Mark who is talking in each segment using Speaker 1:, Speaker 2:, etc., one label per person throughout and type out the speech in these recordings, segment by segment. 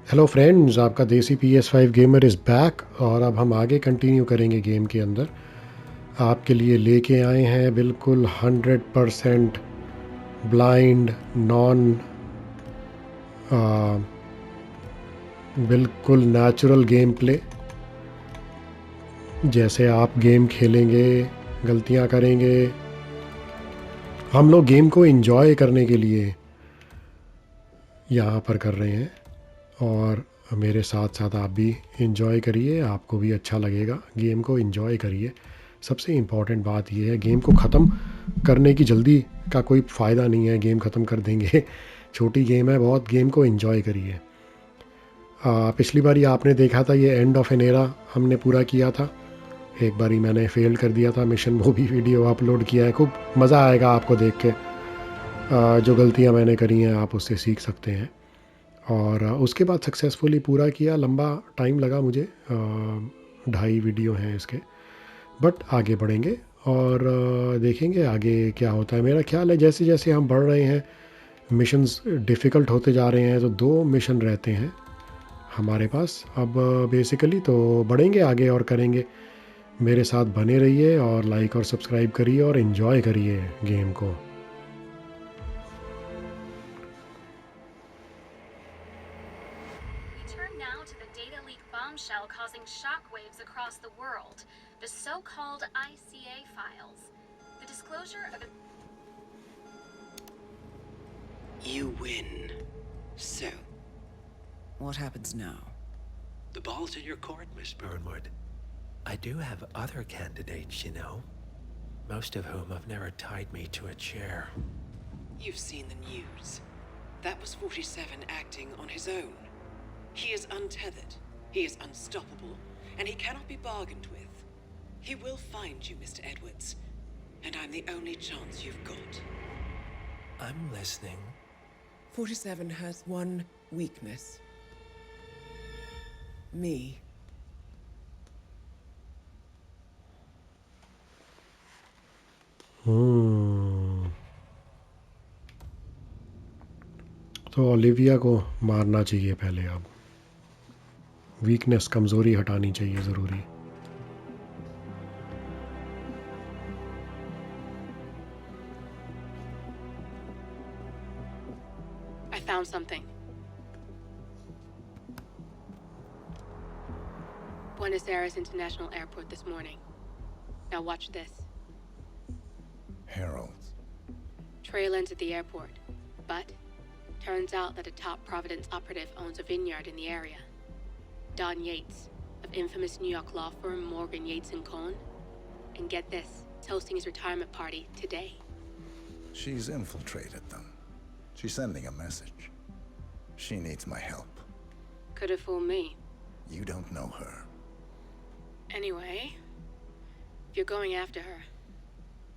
Speaker 1: Hello friends, आपका देसी PS5 gamer is back. और अब हम आगे कंटिन्यू करेंगे गेम के अंदर। आपके लिए लेके आए हैं बिल्कुल 100% ब्लाइंड नॉन बिल्कुल नेचुरल गेम प्ले। जैसे आप गेम खेलेंगे, गलतियां करेंगे, हम लोग गेम को एंजॉय करने के लिए यहाँ पर कर रहे हैं। और मेरे साथ साथ आप भी इंजॉय करिए, आपको भी अच्छा लगेगा। गेम को इंजॉय करिए। सबसे इम्पॉर्टेंट बात यह है, गेम को ख़त्म करने की जल्दी का कोई फ़ायदा नहीं है। गेम ख़त्म कर देंगे छोटी गेम है बहुत, गेम को इंजॉय करिए। पिछली बारी आपने देखा था ये एंड ऑफ एन एरा हमने पूरा किया था। एक बारी मैंने फेल कर दिया था मिशन, वो भी वीडियो अपलोड किया है। खूब मज़ा आएगा आपको देख के। जो गलतियाँ मैंने करी हैं आप उससे सीख सकते हैं। और उसके बाद सक्सेसफुली पूरा किया। लंबा टाइम लगा मुझे, 2.5 वीडियो हैं इसके। बट आगे बढ़ेंगे और देखेंगे आगे क्या होता है। मेरा ख्याल है जैसे जैसे हम बढ़ रहे हैं, मिशंस डिफ़िकल्ट होते जा रहे हैं। तो 2 मिशन रहते हैं हमारे पास अब बेसिकली। तो बढ़ेंगे आगे और करेंगे। मेरे साथ बने रहिए और लाइक और सब्सक्राइब करिए और इन्जॉय करिए गेम को।
Speaker 2: Turn now to the data leak bombshell causing shockwaves across the world, the so-called ICA files. The disclosure of
Speaker 3: You win. So,
Speaker 4: What happens now?
Speaker 3: the ball's in your court, Miss Burnwood. I do have other candidates, you know. Most of whom have never tied me to a chair. You've seen the news. That was 47 acting on his own. He is untethered, he is unstoppable, and he cannot be bargained with. He will find you, Mr. Edwards, and I'm the only chance you've got. I'm listening.
Speaker 4: 47 has one weakness. Me.
Speaker 1: तो Olivia को मारना चाहिए पहले। अब weakness, कमज़ोरी हटानी चाहिए ज़रूरी।
Speaker 2: I found something. Buenos Aires International Airport this morning. Now watch this.
Speaker 5: Herald.
Speaker 2: Trail ends at the airport, but turns out that a top Providence operative owns a vineyard in the area. Don Yates, of infamous New York law firm Morgan, Yates & Cohn. And get this, it's hosting his retirement party today.
Speaker 5: She's infiltrated them. She's sending a message. She needs my help.
Speaker 2: Could have fooled me.
Speaker 5: You don't know her.
Speaker 2: Anyway, if you're going after her,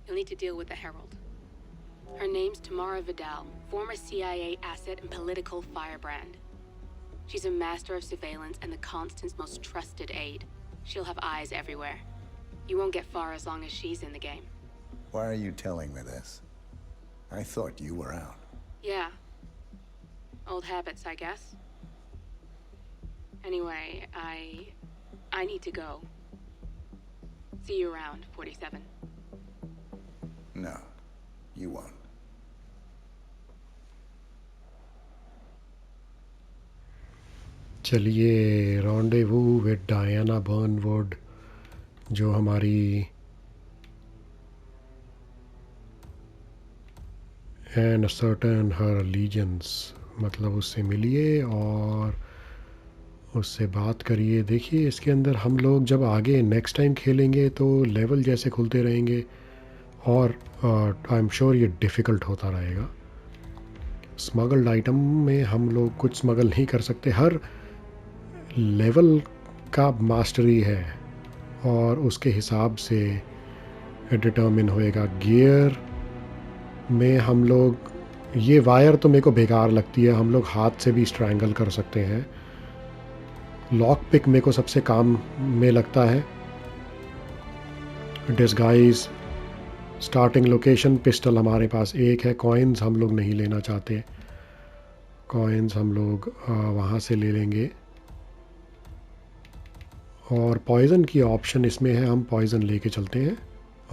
Speaker 2: you'll need to deal with the Herald. Her name's Tamara Vidal, former CIA asset and political firebrand. She's a master of surveillance and the Constant's most trusted aide. She'll have eyes everywhere. You won't get far as long as she's in the game.
Speaker 5: Why are you telling me this? I thought you were out.
Speaker 2: Yeah. Old habits, I guess. Anyway, I need to go. See you around, 47.
Speaker 5: No, you won't.
Speaker 1: चलिए, rendezvous with Diana बर्नवुड, जो हमारी and certain her allegiance, मतलब उससे मिलिए और उससे बात करिए। देखिए इसके अंदर हम लोग जब आगे नेक्स्ट टाइम खेलेंगे तो लेवल जैसे खुलते रहेंगे और आई एम श्योर ये डिफ़िकल्ट होता रहेगा। स्मगल्ड आइटम में हम लोग कुछ स्मगल नहीं कर सकते। हर लेवल का मास्टरी है और उसके हिसाब से डिटर्मिन होएगा। गियर में हम लोग, ये वायर तो मेरे को बेकार लगती है, हम लोग हाथ से भी स्ट्रैंगल कर सकते हैं। लॉक पिक मेरे को सबसे काम में लगता है। डिस्गाइज, स्टार्टिंग लोकेशन, पिस्टल हमारे पास एक है। कॉइन्स हम लोग नहीं लेना चाहते। कॉइन्स हम लोग वहाँ से ले लेंगे। और पॉइज़न की ऑप्शन इसमें है, हम पॉइज़न लेके चलते हैं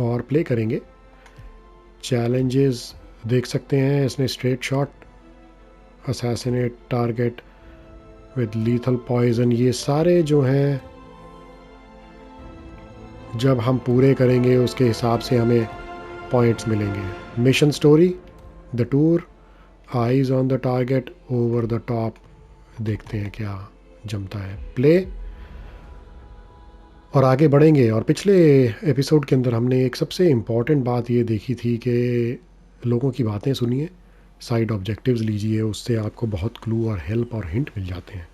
Speaker 1: और प्ले करेंगे। चैलेंजेस देख सकते हैं इसने, straight shot, assassinate target with lethal poison, ये सारे जो हैं जब हम पूरे करेंगे उसके हिसाब से हमें पॉइंट्स मिलेंगे। Mission story, the tour, eyes on the target, over the top, देखते हैं क्या जमता है। प्ले और आगे बढ़ेंगे। और पिछले एपिसोड के अंदर हमने एक सबसे इम्पॉर्टेंट बात ये देखी थी कि लोगों की बातें सुनिए, साइड ऑब्जेक्टिव्स लीजिए, उससे आपको बहुत क्लू और हेल्प और हिंट मिल जाते हैं।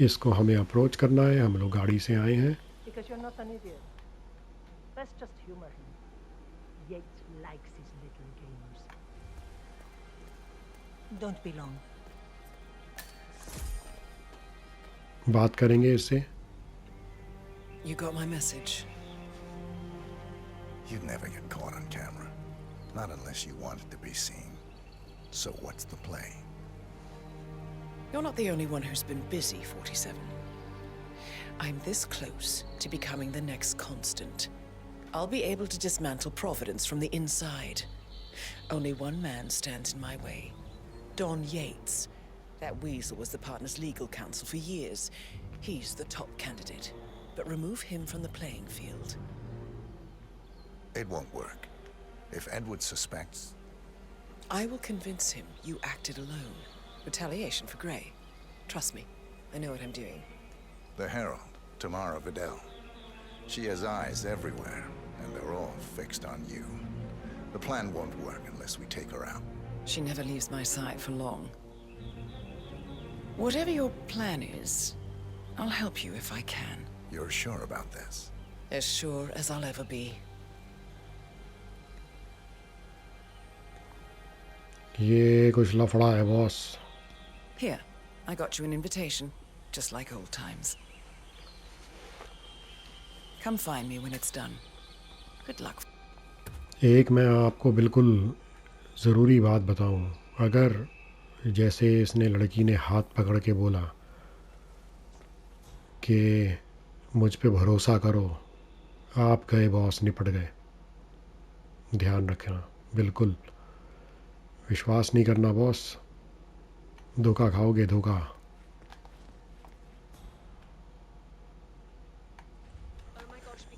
Speaker 1: इसको हमें अप्रोच करना है, हम लोग गाड़ी से आए हैं।
Speaker 6: Because you're not an idiot. Let's just humor him. Yates likes his little games. Don't be long.
Speaker 1: बात करेंगे इससे।
Speaker 4: You got my message.
Speaker 5: You'd never get caught on camera. Not unless you wanted to be seen. So what's the play?
Speaker 4: You're not the only one who's been busy, 47. I'm this close to becoming the next Constant. I'll be able to dismantle Providence from the inside. Only one man stands in my way. Don Yates. That weasel was the partner's legal counsel for years. He's the top candidate. But remove him from the playing field.
Speaker 5: It won't work. If Edward suspects,
Speaker 4: I will convince him you acted alone. Retaliation for Grey. Trust me, I know what I'm doing.
Speaker 5: the Herald, Tamara Vidal. She has eyes everywhere, and they're all fixed on you. The plan won't work unless we take her out.
Speaker 4: She never leaves my side for long. Whatever your plan is, I'll help you if I can.
Speaker 5: You're sure about this?
Speaker 4: As sure as I'll ever be.
Speaker 1: ये कुछ लफड़ा है boss.
Speaker 4: Here, I got you an invitation, just like old times. Come find me when it's done. Good luck.
Speaker 1: एक मैं आपको बिल्कुल ज़रूरी बात बताऊं, अगर जैसे इसने लड़की ने हाथ पकड़ के बोला कि मुझ पे भरोसा करो, आप गए बॉस, निपट गए। ध्यान रखना, बिल्कुल विश्वास नहीं करना बॉस, धोखा खाओगे, धोखा।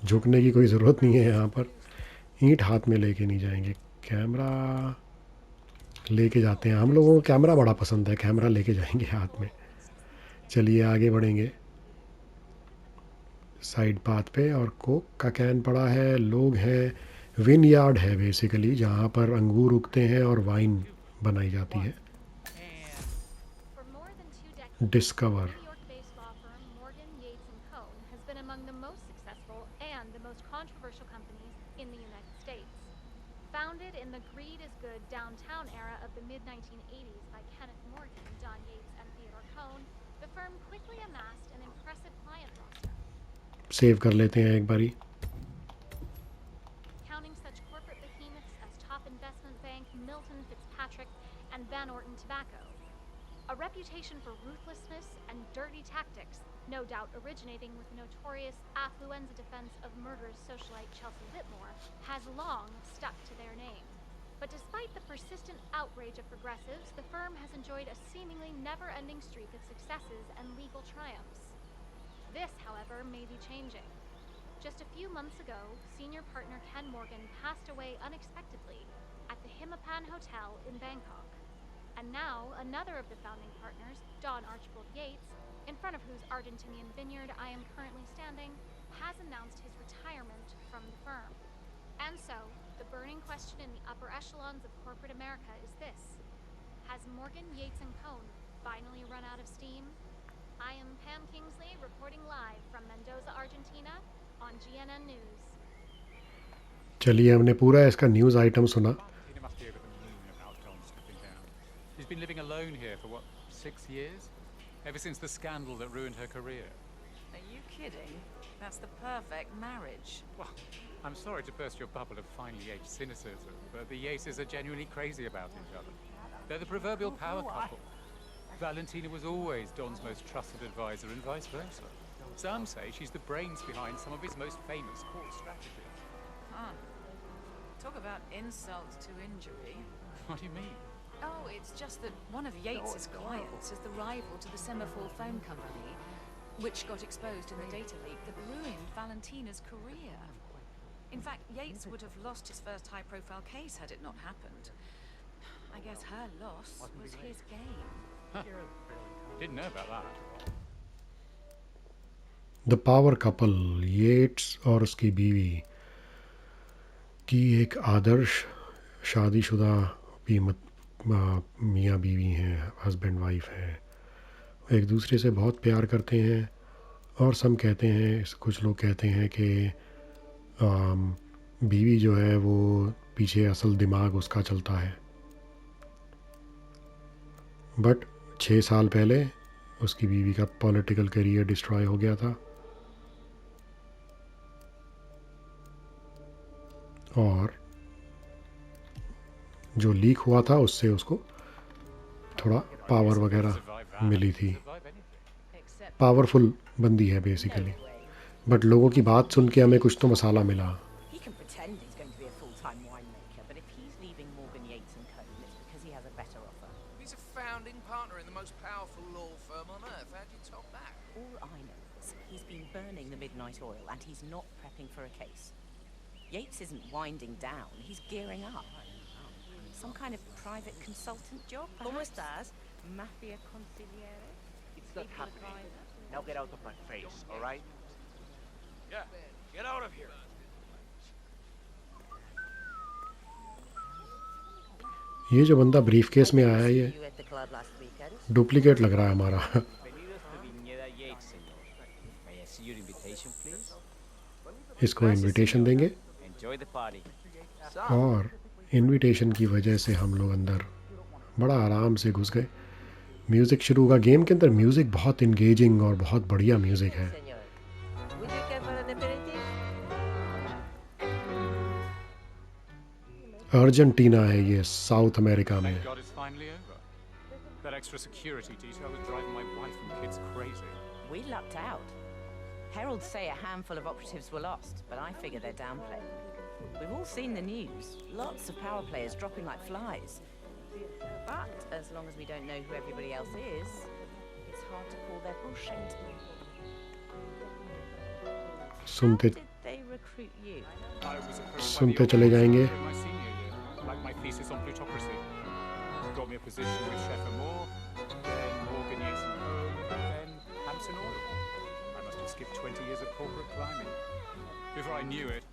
Speaker 1: झुकने की कोई ज़रूरत नहीं है यहाँ पर, ईंट हाथ में लेके नहीं जाएंगे। कैमरा लेके जाते हैं, हम लोगों को कैमरा बड़ा पसंद है, कैमरा लेके जाएंगे हाथ में। चलिए आगे बढ़ेंगे साइड पाथ पे। और कोक का कैन पड़ा है, लोग हैं, विन यार्ड है बेसिकली, जहाँ पर अंगूर उगते हैं और वाइन बनाई जाती है।
Speaker 7: For more than 2 decades,
Speaker 1: discover,
Speaker 7: New York-based law firm Morgan, Yates and Cohn has been among the most successful and the most controversial companies in the United States. Founded in the greed is good downtown era of the mid-1980s by Kenneth Morgan, Don Yates, and Theodore Cohn, the firm quickly amassed an impressive client roster.
Speaker 1: Save कर लेते हैं एक बारी।
Speaker 7: Counting such corporate behemoths as top investment bank Milton Fitzpatrick and Van Orton Tobacco. A reputation for ruthlessness and dirty tactics, no doubt originating with the notorious affluenza defense of murderous socialite Chelsea Whitmore, has long stuck to their name. But despite the persistent outrage of progressives, the firm has enjoyed a seemingly never-ending streak of successes and legal triumphs. This, however, may be changing. Just a few months ago, senior partner Ken Morgan passed away unexpectedly at the Hitman Hotel in Bangkok. And now, another of the founding partners, Don Archibald Yates, in front of whose Argentinian vineyard I am currently standing, has announced his retirement from the firm. And so, the burning question in the upper echelons of corporate America is this: has Morgan, Yates and Cohn finally run out of steam? I am Pam Kingsley, reporting live from Mendoza, Argentina, on GNN News.
Speaker 1: चलिए, हमने पूरा इसका news item सुना।
Speaker 8: been living alone here for what, 6 years? Ever since the scandal that ruined her career.
Speaker 9: Are you kidding? That's the perfect marriage.
Speaker 8: Well, I'm sorry to burst your bubble of finely aged cynicism, but the Yaces are genuinely crazy about each other. They're the proverbial power couple. Valentina was always Don's most trusted advisor and vice versa. Some say she's the brains behind some of his most famous court strategies.
Speaker 9: Huh. Talk about insult to injury.
Speaker 8: What do you mean?
Speaker 9: Oh, it's just that one of Yates's clients is the rival to the Semaphore phone company, which got exposed in the data leak that ruined Valentina's career. In fact, Yates would have lost his first high-profile case had it not happened. I guess her loss was his gain.
Speaker 8: Huh. Didn't know about that.
Speaker 1: The power couple, Yeats और उसकी बीवी की एक आदर्श शादीशुदा मियाँ बीवी हैं, husband wife हैं, एक दूसरे से बहुत प्यार करते हैं। और सब कहते हैं, कुछ लोग कहते हैं कि बीवी जो है वो पीछे असल दिमाग उसका चलता है। बट 6 साल पहले उसकी बीवी का पॉलिटिकल करियर डिस्ट्रॉय हो गया था और जो लीक हुआ था उससे उसको थोड़ा पावर वगैरह मिली थी। पावरफुल बंदी है बेसिकली, बट लोगों की बात सुन के हमें कुछ तो मसाला मिला।
Speaker 6: He can pretend he's going to be a full-time winemaker, but if he's leaving Morgan Yates and Co, it's because he has a better offer.
Speaker 10: He's a founding partner in the most powerful law firm on earth. How'd you top that?
Speaker 6: All I know is he's been burning the midnight oil, and he's not prepping for a case. Yates isn't winding down, he's gearing up. Some kind of private consultant job, perhaps? ¿Cómo estás? Mafia consigliere?
Speaker 11: It's not happening. Now get out of my face, all right?
Speaker 10: Yeah, get out of here.
Speaker 1: ये जो बंदा brief case में आया है ये
Speaker 6: You at the club last weekend?
Speaker 1: Duplicate लग रहा है हमारा।
Speaker 11: Bienvenidos to Viñeda Yates, señor. May I see your invitation, please?
Speaker 1: इसको इनविटेशन देंगे
Speaker 11: Enjoy the party.
Speaker 1: और इनविटेशन की वजह से हम लोग अंदर बड़ा आराम से घुस गए। म्यूज़िक शुरू हुआ। गेम के अंदर म्यूज़िक बहुत इंगेजिंग और बहुत बढ़िया म्यूज़िक है।
Speaker 6: Senor, would you care for an aperitif?
Speaker 1: Argentina है ये, साउथ अमेरिका में।
Speaker 8: Thank God it's finally over. That extra security detail was driving my wife and kids crazy.
Speaker 6: We lucked out. Heralds say a handful of operatives were lost, but I figure they're downplaying. We've all seen the news. Lots of power players dropping like flies. But as long as we don't know who everybody else is, it's hard to call their bullshit.
Speaker 1: सुनते
Speaker 6: How did they recruit you?
Speaker 8: I was approached by
Speaker 1: सुनते
Speaker 8: the
Speaker 1: चले जाएंगे।
Speaker 8: in my senior year, like my thesis on plutocracy. Got me a position with Sheffer Moore, then Morgan Yates and Co, then Hampson Oil. I must have skipped 20 years of corporate climbing. Before I knew it,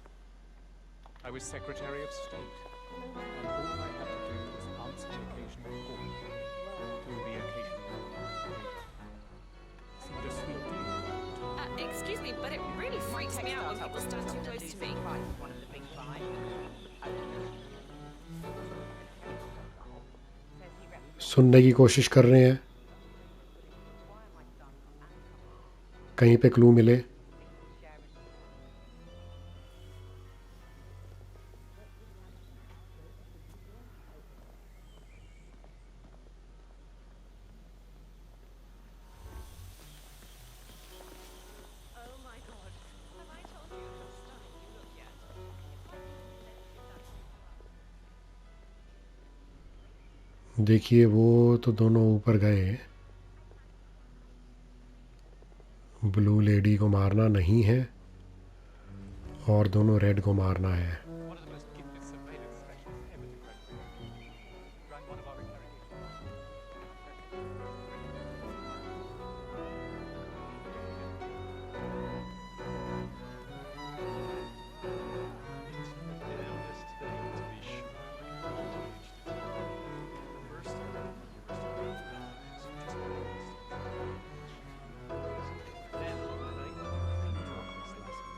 Speaker 8: I was Secretary of State, and all I had to do was answer the occasional call, do the occasional favor. Seemed a sweet deal.
Speaker 12: Excuse me, but it really freaks me out when people stand too close to me.
Speaker 6: One of the big five.
Speaker 1: सुनने की कोशिश कर रहे हैं, कहीं पे clue मिले।
Speaker 12: Oh my god. Have I told you how stunning you look yet?
Speaker 1: देखिए वो तो दोनों ऊपर गए, ब्लू लेडी को मारना नहीं है और दोनों रेड को मारना है।
Speaker 8: One of the most gifted surveillance specialists ever to graduate. Ran one of our interrogations.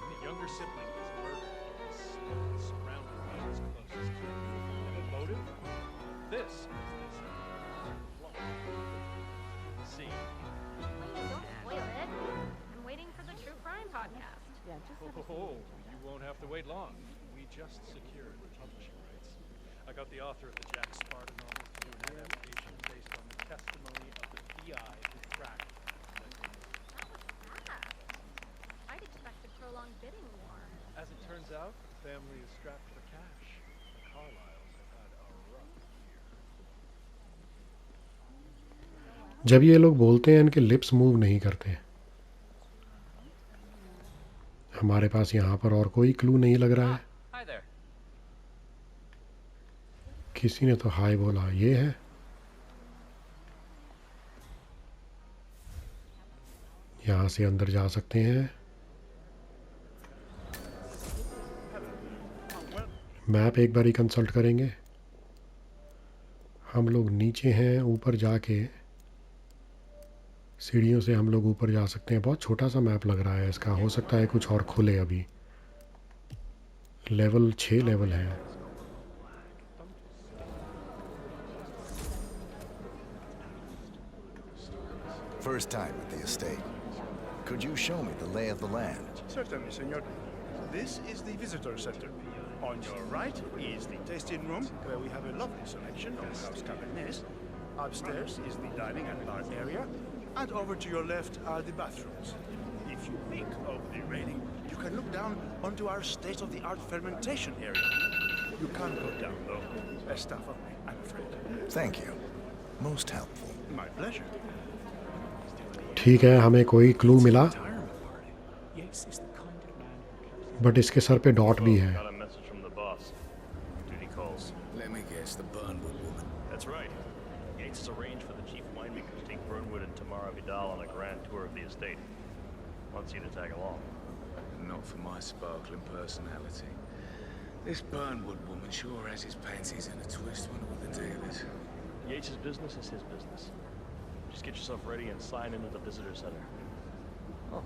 Speaker 13: The younger sibling was murdered. His surrounded by his closest kin. And a motive? This is this. Oh, you won't have to wait long. We just secured the publishing rights. I got the author of the Jack Sparta novel to do an adaptation based on the testimony of the PI who cracked the case.
Speaker 7: That was fast. I'd expect a prolonged bidding war.
Speaker 13: As it turns out, the family is strapped for cash. The Carlyles have had a rough year.
Speaker 1: जब ये लोग बोलते हैं इनके lips move नहीं करते। हमारे पास यहाँ पर और कोई क्लू नहीं लग रहा है।
Speaker 11: Hi there.
Speaker 1: किसी ने तो हाय बोला, ये है। यहाँ से अंदर जा सकते हैं। मैप एक बार ही कंसल्ट करेंगे। हम लोग नीचे हैं, ऊपर जाके सीढ़ियों से हम लोग ऊपर जा सकते हैं। बहुत छोटा सा मैप लग रहा है इसका, हो सकता है कुछ और खुले अभी। लेवल 6 लेवल है।
Speaker 5: First time at the estate. Could you show me the lay of the land?
Speaker 14: Certainly, senor. This is the visitor center. On your right is the tasting room, where we have a lovely selection of house cabernets. Upstairs is the dining and bar area, and over to your left are the bathrooms. If you peek over the railing, you can look down onto our state-of-the-art fermentation area. You can't go down, though. As staff only, I'm afraid.
Speaker 5: Thank you. Most helpful.
Speaker 14: My pleasure.
Speaker 1: ठीक है, हमें कोई clue मिला, but इसके sir पे dot भी है।
Speaker 15: Got a message from the boss. Duty calls.
Speaker 10: Let me guess, the Burnwood woman.
Speaker 15: That's right. Yates has arranged for the chief winemaker to take Burnwood and Tamara Vidal on a grand tour of the estate. Wants you to tag along.
Speaker 10: Not for my sparkling personality. This Burnwood woman sure has his panties in a twist. Wonder what the deal is.
Speaker 15: Yates' business is his business. Just get yourself ready and sign into the visitor center. Oh,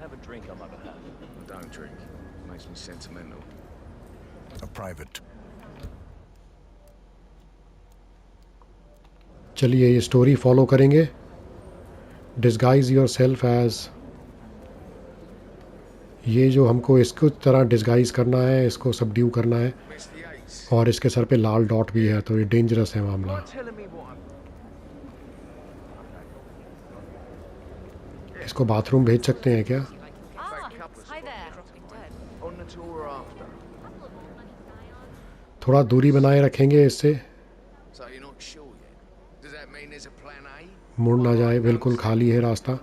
Speaker 15: have a drink on my behalf.
Speaker 10: Don't drink. Makes me sentimental.
Speaker 5: A private.
Speaker 1: चलिए ये story follow करेंगे। Disguise your self as, ये जो हमको इसको तरह disguise करना है, इसको सबड्यू करना है। और इसके सर पे लाल डॉट भी है, तो ये डेंजरस है मामला। इसको बाथरूम भेज सकते हैं क्या? थोड़ा दूरी बनाए रखेंगे इससे, मुड़ ना जाए। बिल्कुल खाली है रास्ता।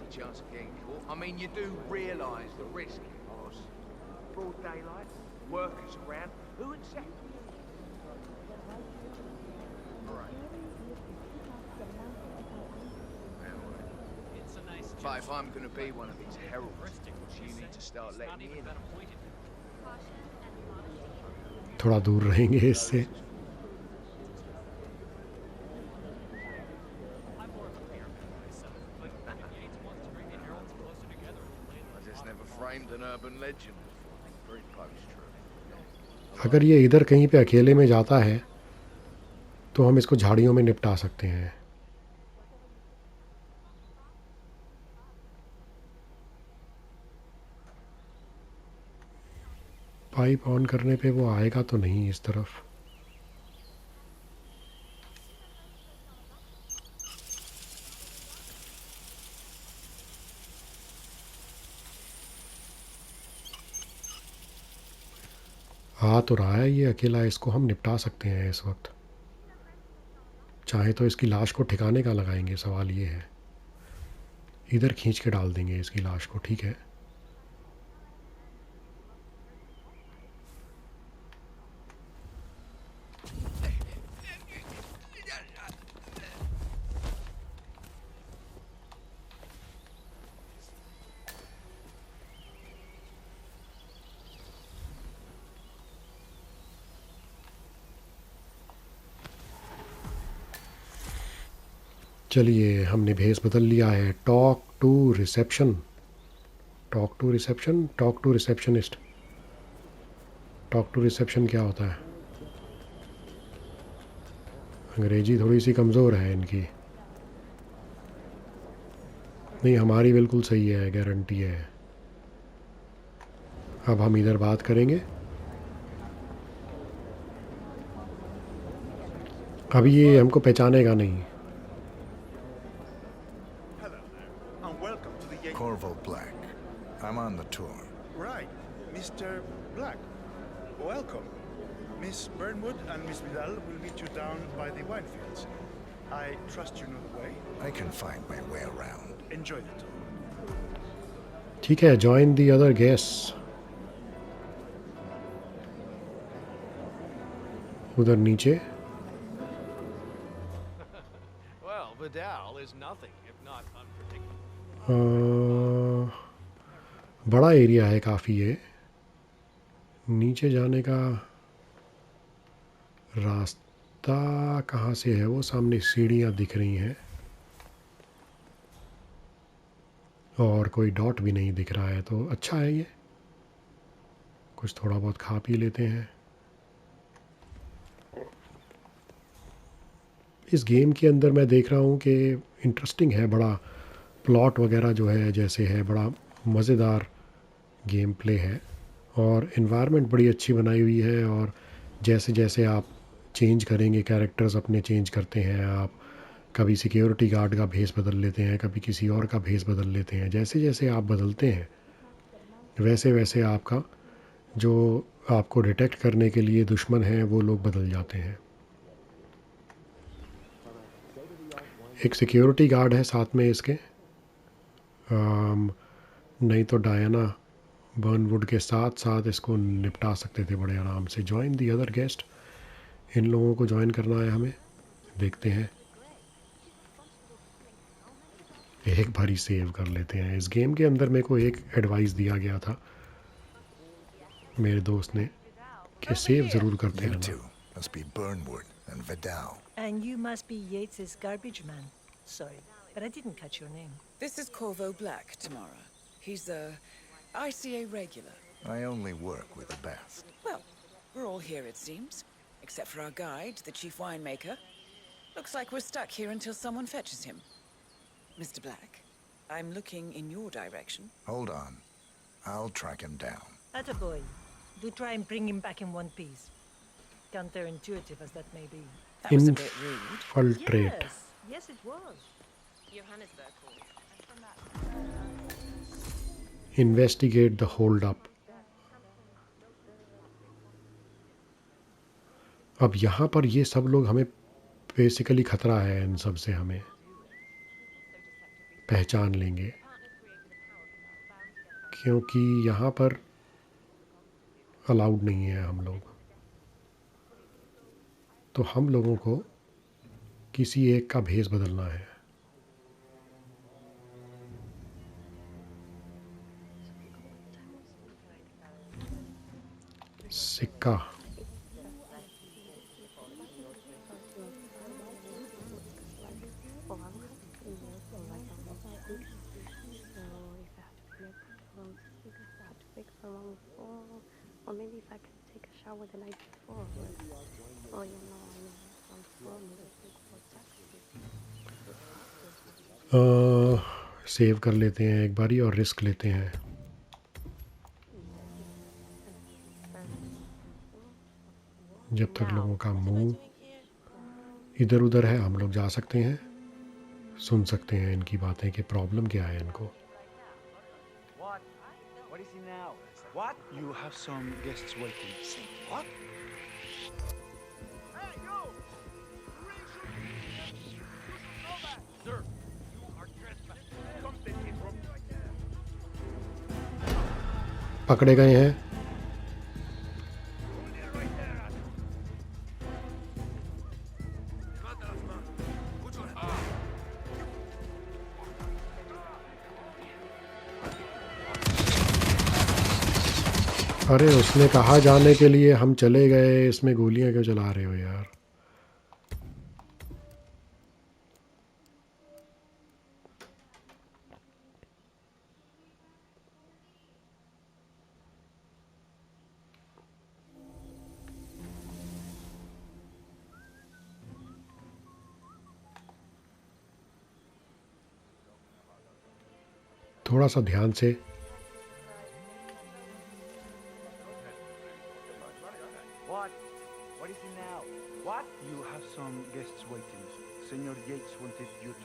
Speaker 10: But if I'm going to be one of these heralds, you need to start letting me in.
Speaker 1: थोड़ा दूर रहेंगे इससे।
Speaker 10: I just never framed an urban legend before. Very close, true.
Speaker 1: अगर ये इधर कहीं पे अकेले में जाता है तो हम इसको झाड़ियों में निपटा सकते हैं। पाइप ऑन करने पे वो आएगा तो नहीं इस तरफ। आ तो रहा है ये अकेला, इसको हम निपटा सकते हैं इस वक्त। चाहे तो इसकी लाश को ठिकाने का लगाएंगे, सवाल ये है। इधर खींच के डाल देंगे इसकी लाश को, ठीक है। चलिए हमने भेस बदल लिया है। Talk to reception, talk to reception, talk to receptionist. Talk to reception क्या होता है? अंग्रेजी थोड़ी सी कमज़ोर है इनकी। नहीं, हमारी बिल्कुल सही है, गारंटी है। अब हम इधर बात करेंगे। अभी ये हमको पहचानेगा नहीं।
Speaker 14: And welcome to the Yates.
Speaker 5: Corvo Black. I'm on the tour.
Speaker 14: Right, Mr. Black. Welcome. Miss Burnwood and Miss Vidal will meet you down by the wine fields. I trust you know the way.
Speaker 5: I can find my way around.
Speaker 14: Enjoy the tour.
Speaker 1: ठीक है, join the other guests. उधर नीचे
Speaker 13: Well, Vidal is nothing if not unpredictable.
Speaker 1: बड़ा area है काफ़ी ये। नीचे जाने का रास्ता कहाँ से है? वो सामने सीढ़ियाँ दिख रही हैं और कोई डॉट भी नहीं दिख रहा है, तो अच्छा है ये। कुछ थोड़ा बहुत खा पी लेते हैं। इस गेम के अंदर मैं देख रहा हूँ कि इंटरेस्टिंग है, बड़ा प्लॉट वगैरह जो है जैसे है, बड़ा मज़ेदार गेम प्ले है और इन्वायरमेंट बड़ी अच्छी बनाई हुई है। और जैसे जैसे आप चेंज करेंगे, कैरेक्टर्स अपने चेंज करते हैं, आप कभी सिक्योरिटी गार्ड का भेस बदल लेते हैं, कभी किसी और का भेस बदल लेते हैं। जैसे जैसे आप बदलते हैं वैसे वैसे आपका जो आपको डिटेक्ट करने के लिए दुश्मन हैं वो लोग बदल जाते हैं। एक सिक्योरिटी गार्ड है साथ में इसके, नहीं तो डायना बर्नवुड के साथ साथ इसको निपटा सकते थे बड़े आराम से। ज्वाइन दी अदर गेस्ट, इन लोगों को ज्वाइन करना है हमें। देखते हैं, एक बारी सेव कर लेते हैं। इस गेम के अंदर मेरे को एक एडवाइस दिया गया था मेरे दोस्त ने कि सेव ज़रूर करते
Speaker 5: You
Speaker 1: रहना।
Speaker 5: two must be Burnwood and Vidal.
Speaker 16: And you must be Yates's garbage man. Sorry, but I didn't catch your name.
Speaker 4: This is Corvo Black, Tamara. He's a ICA regular.
Speaker 5: I only work with the best.
Speaker 4: Well, we're all here, it seems. Except for our guide, the chief winemaker. Looks like we're stuck here until someone fetches him. Mr. Black, I'm looking in your direction.
Speaker 5: Hold on. I'll track him down.
Speaker 16: Attaboy. Do try and bring him back in one piece. Counterintuitive as that may be.
Speaker 4: That was a bit rude.
Speaker 1: Infiltrate.
Speaker 16: Yes, it was.
Speaker 6: Johannesburg calls.
Speaker 1: Investigate the hold up. अब यहाँ पर ये सब लोग हमें basically खतरा है, इन सब से हमें पहचान लेंगे क्योंकि यहाँ पर अलाउड नहीं है हम लोग। तो हम लोगों को किसी एक का भेस बदलना है। सिक्का,
Speaker 17: or maybe if I could take a shower the night before. Oh, you know, on the floor,
Speaker 1: save कर लेते हैं एक बारी और रिस्क लेते हैं। जब तक लोगों का मुंह इधर उधर है हम लोग जा सकते हैं, सुन सकते हैं इनकी बातें कि प्रॉब्लम क्या है इनको।
Speaker 11: What? What is he now?
Speaker 14: What? You have some guests waiting. Say what?
Speaker 13: Hey, you! You really shouldn't. You should know that. Sir, you are trespassing. Come take it from me.
Speaker 1: पकड़े गए हैं। अरे उसने कहा जाने के लिए, हम चले गए, इसमें गोलियां क्यों चला रहे हो यार। थोड़ा सा ध्यान से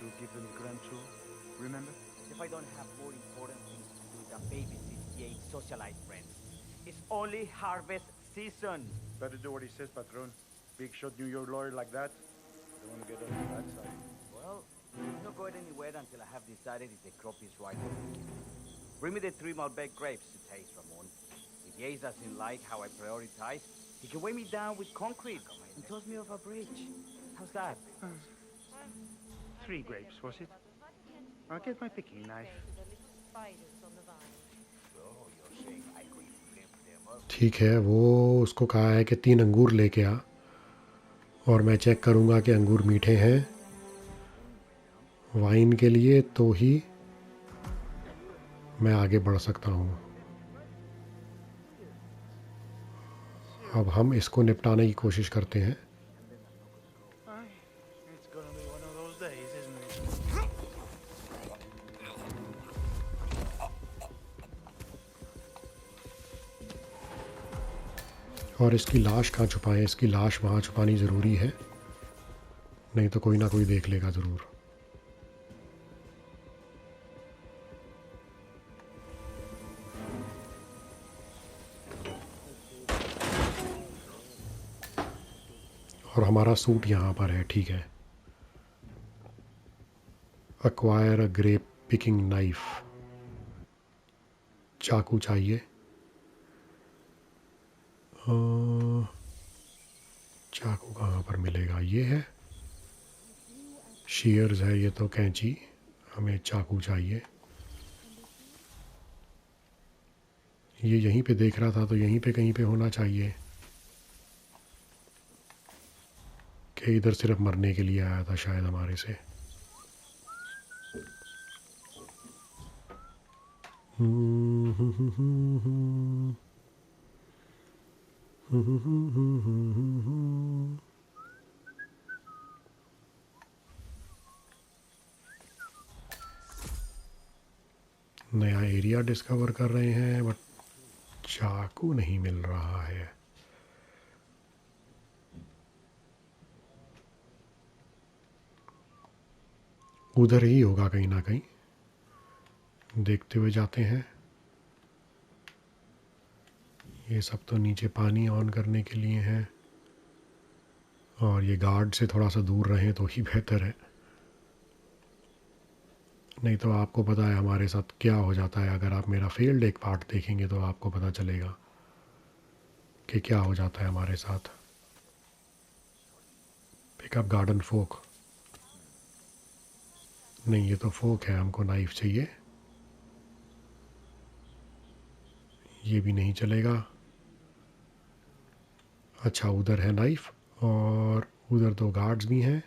Speaker 14: to give them the grand tour. Remember?
Speaker 11: If I don't have more important things to do than babysit Yates' socialite friends. It's only harvest season.
Speaker 14: Better do what he says, Patron. Big shot New York lawyer like that. I don't want to get on the bad side.
Speaker 11: Well, I'm not going anywhere until I have decided if the crop is right or not. Bring me the 3 Malbec grapes to taste, Ramon. If Yates doesn't like how I prioritize, he can weigh me down with concrete and toss me off a bridge. How's that?
Speaker 14: 3 grapes, was it? I'll get my picking knife.
Speaker 1: ठीक है, वो उसको कहा है कि 3 अंगूर लेके आ और मैं चेक करूँगा कि अंगूर मीठे हैं वाइन के लिए, तो ही मैं आगे बढ़ सकता हूँ। अब हम इसको निपटाने की कोशिश करते हैं।
Speaker 14: It's gonna be one of those days, isn't it?
Speaker 1: और इसकी लाश कहाँ छुपाएं? इसकी लाश वहाँ छुपानी ज़रूरी है, नहीं तो कोई ना कोई देख लेगा ज़रूर। और हमारा सूट यहाँ पर है, ठीक है। Acquire a grape picking knife, चाकू चाहिए। चाकू कहाँ पर मिलेगा? ये है, शीयर्स है ये तो, कैंची। हमें चाकू चाहिए। ये यहीं पे देख रहा था, तो यहीं पे कहीं पे होना चाहिए कि इधर सिर्फ मरने के लिए आया था शायद हमारे से। नया एरिया डिस्कवर कर रहे हैं, बट चाकू नहीं मिल रहा है। उधर ही होगा कहीं ना कहीं, देखते हुए जाते हैं। ये सब तो नीचे पानी ऑन करने के लिए है, और ये गार्ड से थोड़ा सा दूर रहें तो ही बेहतर है, नहीं तो आपको पता है हमारे साथ क्या हो जाता है। अगर आप मेरा फेल्ड एक पार्ट देखेंगे तो आपको पता चलेगा कि क्या हो जाता है हमारे साथ। पिकअप गार्डन फोक, नहीं ये तो फोक है, हमको नाइफ चाहिए। ये भी नहीं चलेगा। अच्छा, उधर है नाइफ, और उधर 2 गार्ड्स भी हैं।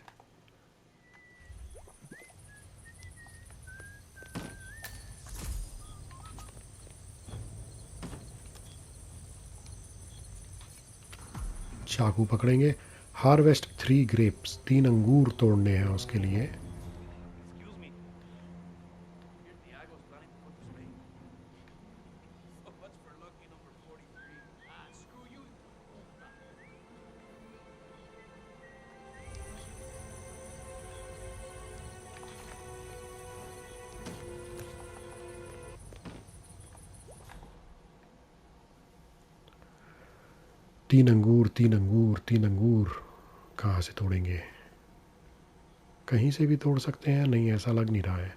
Speaker 1: चाकू पकड़ेंगे। हार्वेस्ट 3 ग्रेप्स, 3 अंगूर तोड़ने हैं उसके लिए। तीन अंगूर, 3 अंगूर, 3 अंगूर कहाँ से तोड़ेंगे? कहीं से भी तोड़ सकते हैं, नहीं ऐसा लग नहीं रहा है।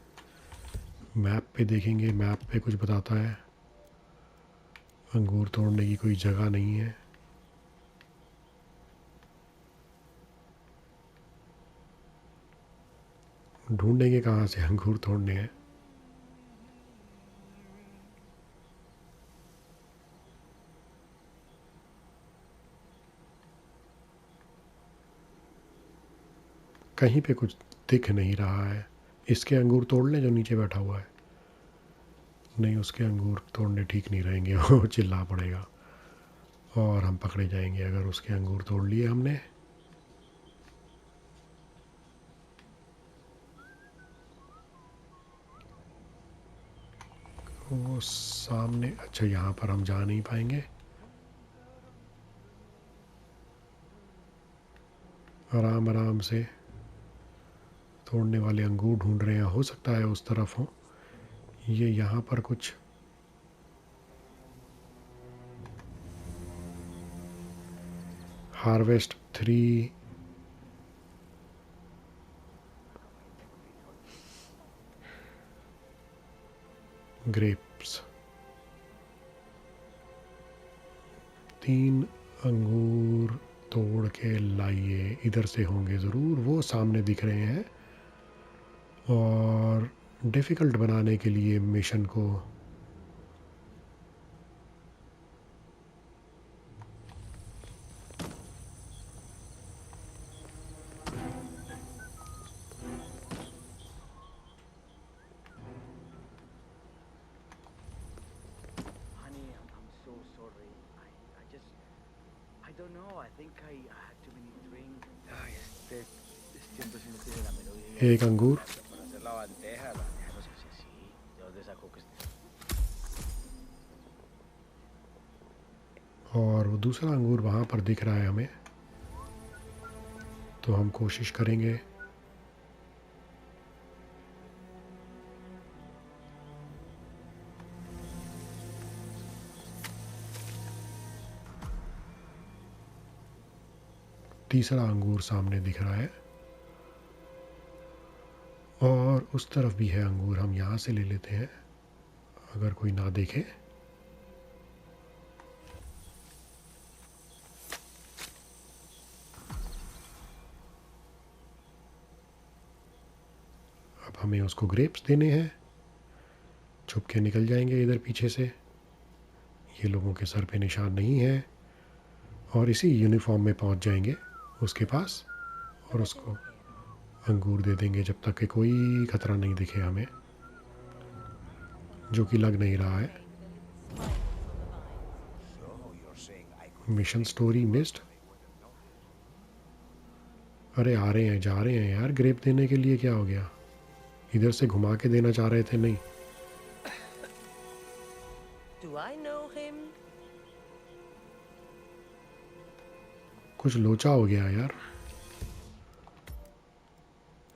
Speaker 1: मैप पे देखेंगे, मैप पे कुछ बताता है। अंगूर तोड़ने की कोई जगह नहीं है। ढूंढेंगे कहाँ से अंगूर तोड़ने हैं। कहीं पे कुछ दिख नहीं रहा है। इसके अंगूर तोड़ लें जो नीचे बैठा हुआ है। नहीं, उसके अंगूर तोड़ने ठीक नहीं रहेंगे, वो चिल्ला पड़ेगा और हम पकड़े जाएंगे अगर उसके अंगूर तोड़ लिए हमने। वो सामने, अच्छा यहाँ पर हम जा नहीं पाएंगे। आराम आराम से, तोड़ने वाले अंगूर ढूंढ रहे हैं, हो सकता है उस तरफ हो। ये यहाँ पर कुछ हार्वेस्ट 3 ग्रेप्स, 3 अंगूर तोड़ के लाइए, इधर से होंगे ज़रूर, वो सामने दिख रहे हैं। और डिफ़िकल्ट बनाने के लिए मिशन को
Speaker 11: Honey, I'm so sorry. I don't know. I think I had too many drinks. Ay, siempre se me tiene la melodía.
Speaker 1: एक अंगूर,
Speaker 11: Para hacer la bandeja no se hace así. ¿De dónde sacó que
Speaker 1: और वो दूसरा अंगूर वहाँ पर दिख रहा है हमें, तो हम कोशिश करेंगे तीसरा अंगूर सामने दिख रहा है और उस तरफ भी है अंगूर, हम यहाँ से ले लेते हैं अगर कोई ना देखे। अब हमें उसको ग्रेप्स देने हैं, छुप के निकल जाएंगे इधर पीछे से, ये लोगों के सर पे निशान नहीं है, और इसी यूनिफॉर्म में पहुंच जाएंगे उसके पास और उसको अंगूर दे देंगे जब तक कि कोई खतरा नहीं दिखे हमें, जो कि लग नहीं रहा है। Mission story missed. अरे आ रहे हैं, जा रहे हैं यार, ग्रेप देने के लिए क्या हो गया? इधर से घुमा के देना चाह रहे थे, नहीं।
Speaker 18: Do I know him?
Speaker 1: कुछ लोचा हो गया यार,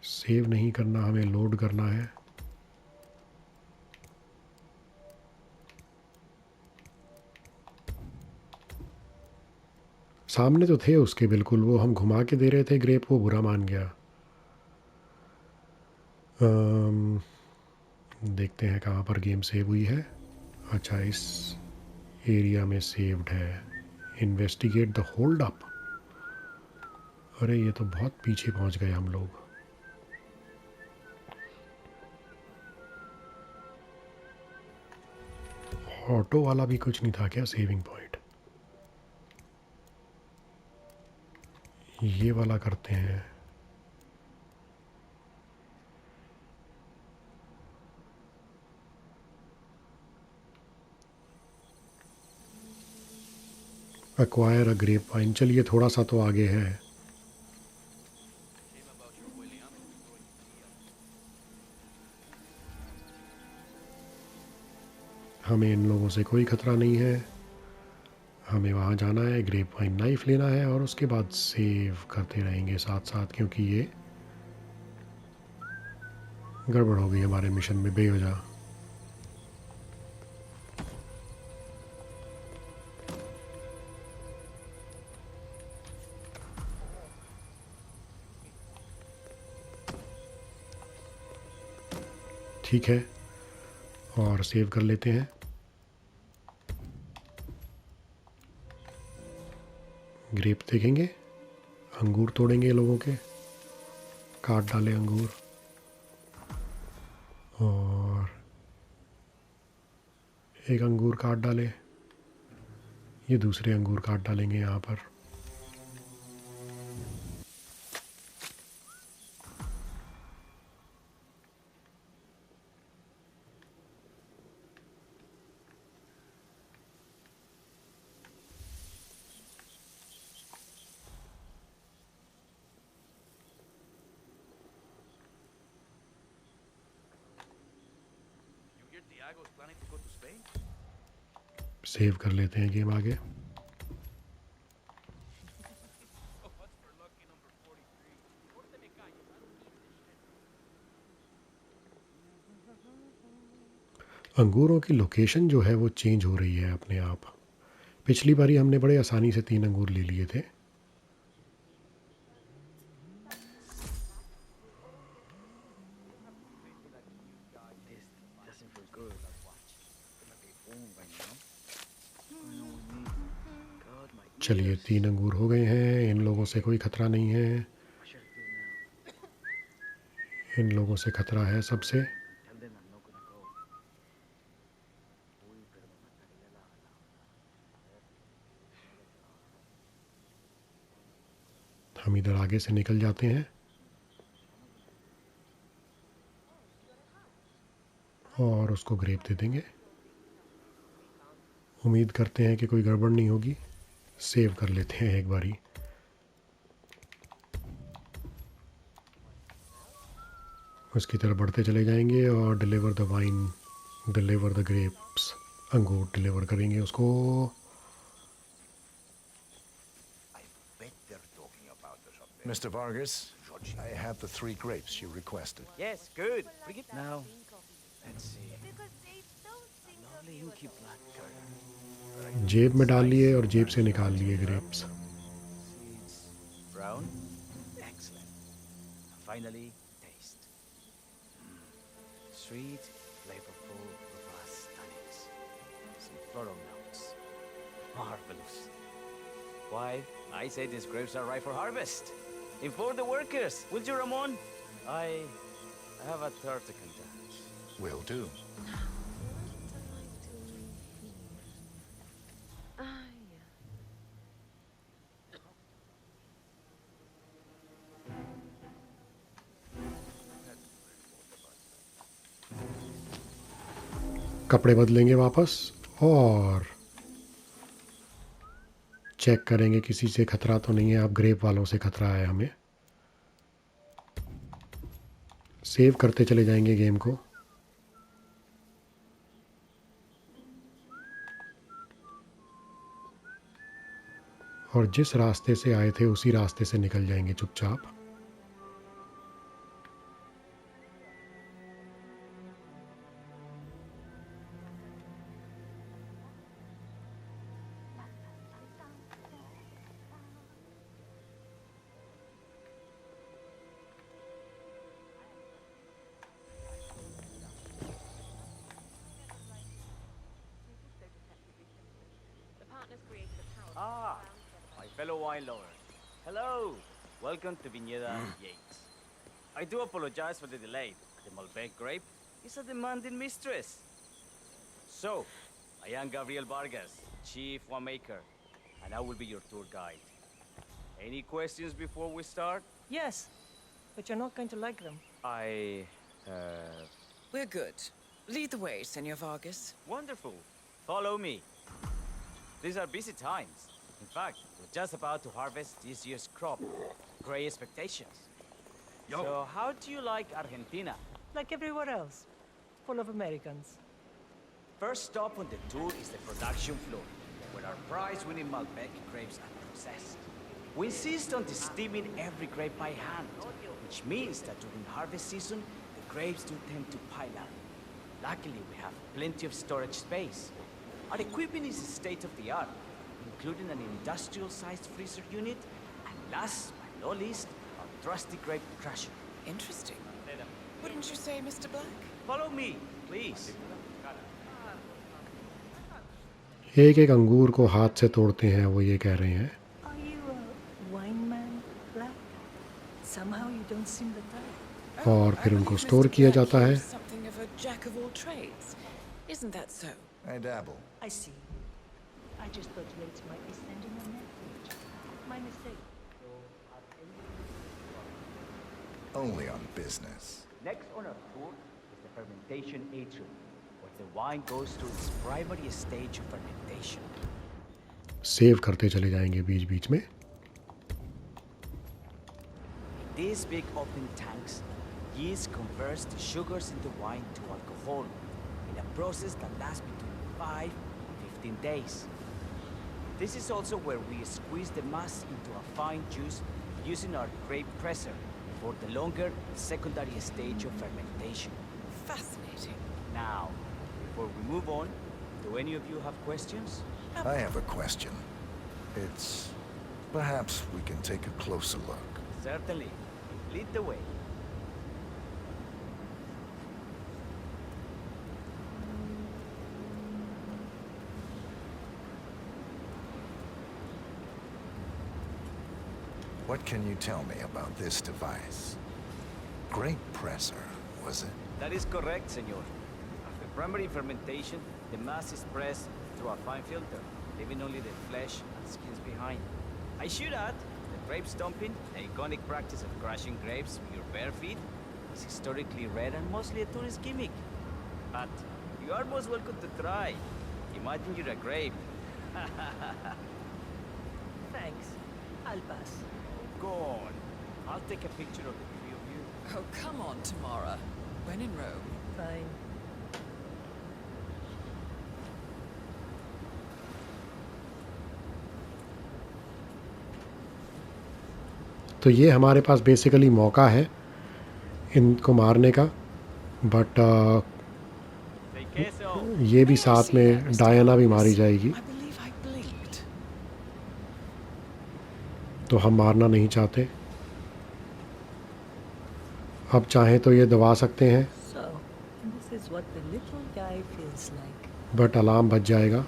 Speaker 1: सेव नहीं करना, हमें लोड करना है। सामने तो थे उसके बिल्कुल, वो हम घुमा के दे रहे थे ग्रेप, वो बुरा मान गया। देखते हैं कहाँ पर गेम सेव हुई है। अच्छा, इस एरिया में सेव्ड है। Investigate the hold up. अरे ये तो बहुत पीछे पहुँच गए हम लोग। ऑटो वाला भी कुछ नहीं था क्या सेविंग पॉइंट? ये वाला करते हैं। एक्वायर अ ग्रेप वाइन, चलिए थोड़ा सा तो आगे है। हमें इन लोगों से कोई खतरा नहीं है। हमें वहाँ जाना है, ग्रेप वाइन नाइफ लेना है और उसके बाद सेव करते रहेंगे साथ साथ, क्योंकि ये गड़बड़ हो गई हमारे मिशन में। बेवजह ठीक है, और सेव कर लेते हैं। ग्रेप देखेंगे, अंगूर तोड़ेंगे लोगों के, काट डाले अंगूर, और एक अंगूर काट डाले, ये दूसरे अंगूर काट डालेंगे यहाँ पर। सेव कर लेते हैं गेम आगे। अंगूरों की लोकेशन जो है वो चेंज हो रही है अपने आप। पिछली बारी हमने बड़े आसानी से 3 अंगूर ले लिए थे।
Speaker 11: Doesn't feel good. Gonna be warm right now. God, my
Speaker 1: चलिए
Speaker 11: ears.
Speaker 1: 3 अंगूर हो गए हैं। इन लोगों से कोई खतरा नहीं है।
Speaker 11: What should I do now?
Speaker 1: इन लोगों से खतरा है सबसे।
Speaker 11: Tell them I'm not gonna go. Uy, pero me mataría la otra.
Speaker 1: हम इधर आगे से निकल जाते हैं और उसको ग्रेप दे देंगे। उम्मीद करते हैं कि कोई गड़बड़ नहीं होगी। सेव कर लेते हैं एक बारी। उसकी तरफ बढ़ते चले जाएंगे और deliver the wine, deliver the grapes, अंगूर डिलीवर करेंगे उसको।
Speaker 5: Mr. Vargas, I have the 3 grapes you requested.
Speaker 11: Yes, good. Bring it now. Let's see. Lovely inky black curd.
Speaker 1: जेब में डाल लिए और जेब से निकाल लिए grapes.
Speaker 11: Seeds. Brown. Excellent. And finally, taste. Sweet, flavorful, robust tannins. Some floral notes. Marvelous. Why, I say these grapes are ripe for harvest. Inform the workers, will you, Ramon? I have a third to conduct.
Speaker 5: Will do.
Speaker 1: कपड़े बदलेंगे वापस और check करेंगे किसी से खतरा तो नहीं है। अब ग्रेप वालों से खतरा है हमें। सेव करते चले जाएंगे गेम को। और जिस रास्ते से आए थे उसी रास्ते से निकल जाएंगे चुपचाप।
Speaker 11: Ah, my fellow wine lovers. Hello. Welcome to Viñeda Yates. I do apologize for the delay. The Malbec grape is a demanding mistress. So, I am Gabriel Vargas, Chief Winemaker, and I will be your tour guide. Any questions before we start?
Speaker 16: Yes, but you're not going to like them.
Speaker 4: We're good. Lead the way, Senor Vargas.
Speaker 11: Wonderful. Follow me. These are busy times. In fact, we're just about to harvest this year's crop. Great expectations. So, how do you like Argentina?
Speaker 16: Like everywhere else. Full of Americans.
Speaker 11: First stop on the tour is the production floor, where our prize-winning Malbec grapes are processed. We insist on steaming every grape by hand, which means that during harvest season, the grapes do tend to pile up. Luckily, we have plenty of storage space. Our equipment is state-of-the-art, including an industrial-sized freezer unit, and last but not least, our trusty grape crusher.
Speaker 4: Interesting. Wouldn't you say, Mr. Black?
Speaker 11: Follow me, please.
Speaker 1: एक एक अंगूर को हाथ से तोड़ते हैं वो ये कह रहे हैं।
Speaker 16: Are you a wine man, Black? Somehow you don't seem the type.
Speaker 1: और फिर उनको स्टोर किया जाता है।
Speaker 4: Something of a jack of all trades. Isn't that so?
Speaker 5: I dabble.
Speaker 16: I see. I just thought Yates might be sending a message. My mistake.
Speaker 5: Only on business.
Speaker 11: Next on our tour is the fermentation atrium, where the wine goes through its primary stage of fermentation.
Speaker 1: Save करते चले जाएंगे बीच बीच में।
Speaker 11: In these big open tanks, yeast converts the sugars in the wine to alcohol in a process that lasts between 5 and 15 days. This is also where we squeeze the mass into a fine juice using our grape presser for the longer secondary stage of fermentation.
Speaker 4: Fascinating.
Speaker 11: Now, before we move on, do any of you have questions?
Speaker 5: I have a question. It's... perhaps we can take a closer look.
Speaker 11: Certainly. Lead the way.
Speaker 5: What can you tell me about this device? Grape presser, was it?
Speaker 11: That is correct, senor. After primary fermentation, the mass is pressed through a fine filter, leaving only the flesh and skins behind. I should add, the grape stomping, the iconic practice of crushing grapes with your bare feet, is historically rare and mostly a tourist gimmick. But you are most welcome to try. Imagine you're a grape.
Speaker 16: Thanks. I'll pass.
Speaker 11: Go on. I'll take a picture of the three of you.
Speaker 4: Oh, come on, Tamara. When in Rome.
Speaker 16: Fine.
Speaker 1: तो ये हमारे पास basically मौका है इनको मारने का, but ये भी साथ में डायना भी मारी जाएगी, तो हम मारना नहीं चाहते. अब चाहें तो ये दबा सकते हैं,
Speaker 16: So, this is what the little guy feels like.
Speaker 1: But alarm बज जाएगा.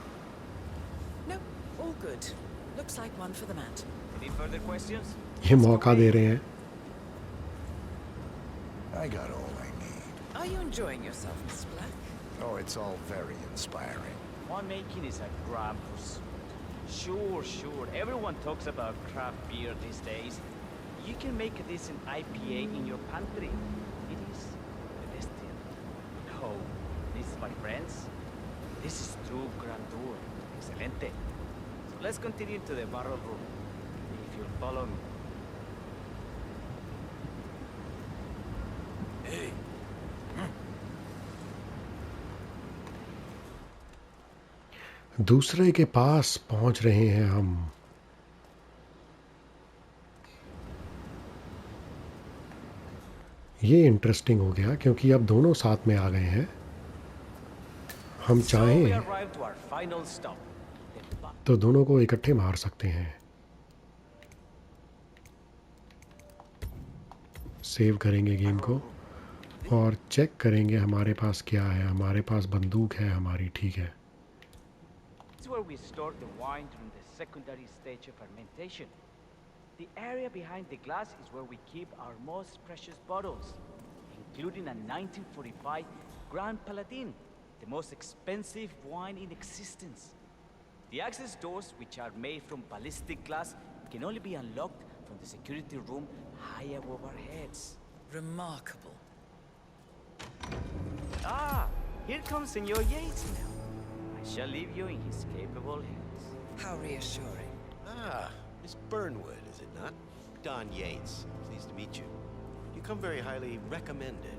Speaker 4: No, all good. Looks like one for the mat.
Speaker 11: Any further questions?
Speaker 1: ये मौका दे रहे हैं.
Speaker 5: I got all I need.
Speaker 4: Are you enjoying yourself, Mr. Black?
Speaker 5: Oh, it's all very inspiring.
Speaker 11: Winemaking is a grand pursuit. Sure. Everyone talks about craft beer these days. You can make a decent IPA in your pantry. It is pedestrian. No, this, my friends, this is true grandeur. Excelente. So let's continue to the barrel room, if you'll follow me. Hey.
Speaker 1: दूसरे के पास पहुंच रहे हैं हम. ये interesting हो गया क्योंकि अब दोनों साथ में आ गए हैं. हम चाहें तो दोनों को इकट्ठे मार सकते हैं. सेव करेंगे गेम को और चेक करेंगे हमारे पास क्या है. हमारे पास बंदूक है हमारी, ठीक है.
Speaker 11: This is where we store the wine during the secondary stage of fermentation. The area behind the glass is where we keep our most precious bottles, including a 1945 Grand Paladin, the most expensive wine in existence. The access doors, which are made from ballistic glass, can only be unlocked from the security room high above our heads.
Speaker 4: Remarkable.
Speaker 11: Ah, here comes Senor Yates now. I shall leave you in his capable hands.
Speaker 4: How reassuring.
Speaker 19: Ah, Miss Burnwood, is it not? Don Yates. Pleased to meet you. You come very highly recommended.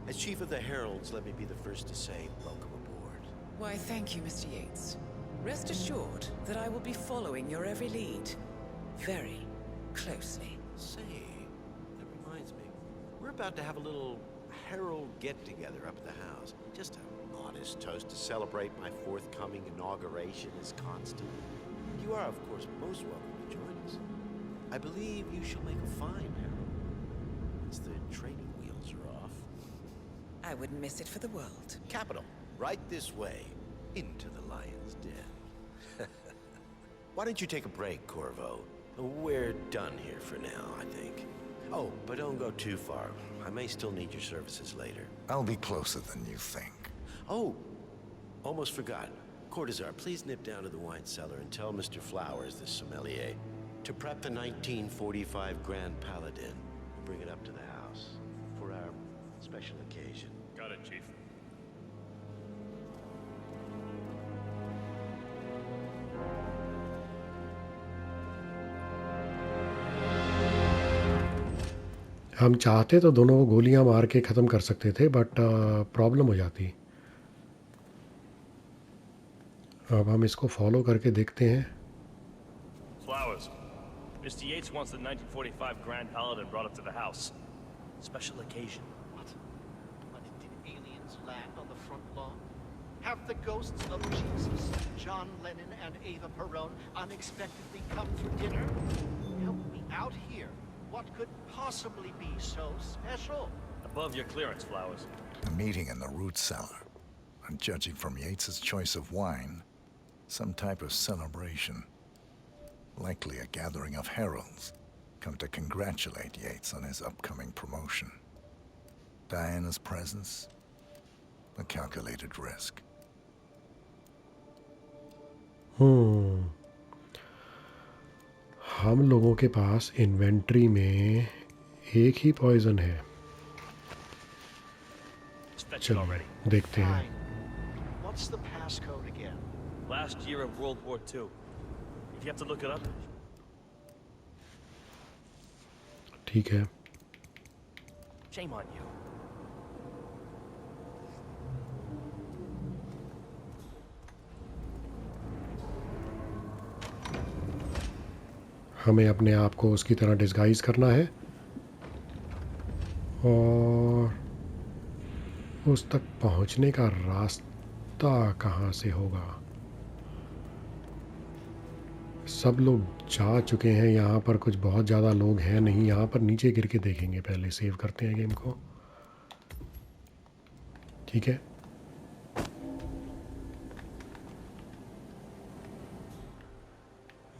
Speaker 19: As Chief of the Heralds, let me be the first to say welcome aboard.
Speaker 4: Why, thank you, Mr. Yates. Rest assured that I will be following your every lead. Very closely.
Speaker 19: Say, that reminds me. We're about to have a little Herald get-together up at the house. Just a modest toast to celebrate my forthcoming inauguration as Constant. You are, of course, most welcome to join us. I believe you shall make a fine Herald, once the training wheels are off.
Speaker 4: I wouldn't miss it for the world.
Speaker 19: Capital. Right this way, into the lion's den. Why don't you take a break, Corvo? We're done here for now, I think. Oh, but don't go too far. I may still need your services later.
Speaker 5: I'll be closer than you think.
Speaker 19: Oh, almost forgot. Cortazar, please nip down to the wine cellar and tell Mr. Flowers, the sommelier, to prep the 1945 Grand Paladin and bring it up to the house for our special occasion.
Speaker 13: Got it, Chief.
Speaker 1: हम चाहते तो दोनों को गोलियां मार के ख़त्म कर सकते थे, बट प्रॉब्लम हो जाती. अब हम इसको फॉलो करके देखते हैं.
Speaker 15: Flowers. Mr. Yates wants the 1945 Grand Paladin brought up to the house. Special occasion.
Speaker 20: What? Did aliens land on the front lawn? Have the ghosts of Jesus, John Lennon, and Ava Perón unexpectedly come for dinner? Help me out here. What could possibly be so special?
Speaker 15: Above your clearance, Flowers.
Speaker 5: A meeting in the root cellar. And judging from Yates's choice of wine, some type of celebration. Likely a gathering of heralds, come to congratulate Yates on his upcoming promotion. Diana's presence, a calculated risk.
Speaker 1: हम लोगों के पास inventory में एक ही poison है. चलो देखते हैं.
Speaker 20: What's the passcode again?
Speaker 15: Last year of World War II. If you have to look it up.
Speaker 1: ठीक है.
Speaker 15: Shame on you.
Speaker 1: हमें अपने आप को उसकी तरह डिस्गाइज करना है और उस तक पहुंचने का रास्ता कहाँ से होगा. सब लोग जा चुके हैं. यहाँ पर कुछ बहुत ज़्यादा लोग हैं नहीं. यहाँ पर नीचे गिर के देखेंगे. पहले सेव करते हैं गेम को. ठीक है.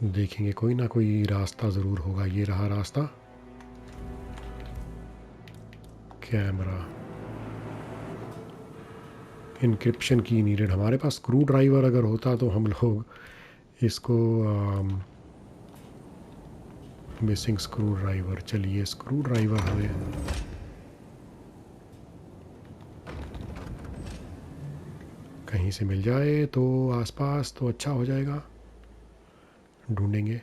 Speaker 1: देखेंगे कोई ना कोई रास्ता ज़रूर होगा. ये रहा रास्ता. कैमरा. इनक्रिप्शन की नीडेड. हमारे पास स्क्रू ड्राइवर अगर होता तो हम लोग इसको मिसिंग स्क्रू ड्राइवर. चलिए स्क्रू ड्राइवर हमें कहीं से मिल जाए तो आसपास तो अच्छा हो जाएगा. ढूंढेंगे.